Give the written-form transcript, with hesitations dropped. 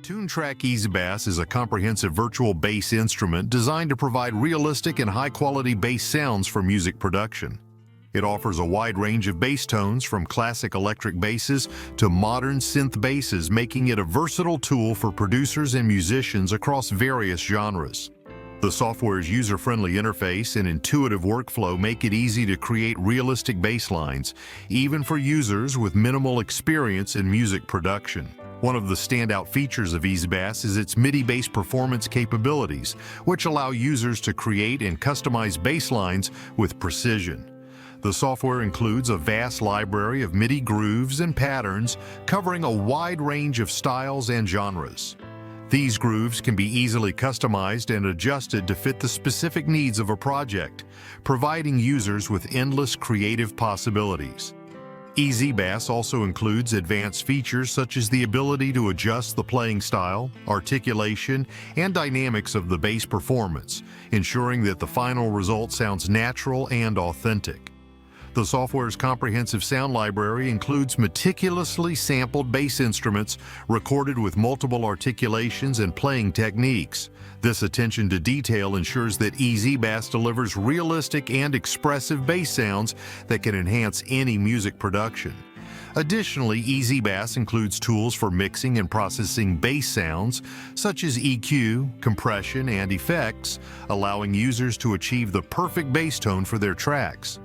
Toontrack Ezbass is a comprehensive virtual bass instrument designed to provide realistic and high-quality bass sounds for music production. It offers a wide range of bass tones from classic electric basses to modern synth basses, making it a versatile tool for producers and musicians across various genres. The software's user-friendly interface and intuitive workflow make it easy to create realistic bass lines, even for users with minimal experience in music production. One of the standout features of Ezbass is its MIDI bass performance capabilities, which allow users to create and customize bass lines with precision. The software includes a vast library of MIDI grooves and patterns covering a wide range of styles and genres. These grooves can be easily customized and adjusted to fit the specific needs of a project, providing users with endless creative possibilities. Ezbass also includes advanced features such as the ability to adjust the playing style, articulation, and dynamics of the bass performance, ensuring that the final result sounds natural and authentic. The software's comprehensive sound library includes meticulously sampled bass instruments recorded with multiple articulations and playing techniques. This attention to detail ensures that Ezbass delivers realistic and expressive bass sounds that can enhance any music production. Additionally, Ezbass includes tools for mixing and processing bass sounds, such as EQ, compression, and effects, allowing users to achieve the perfect bass tone for their tracks.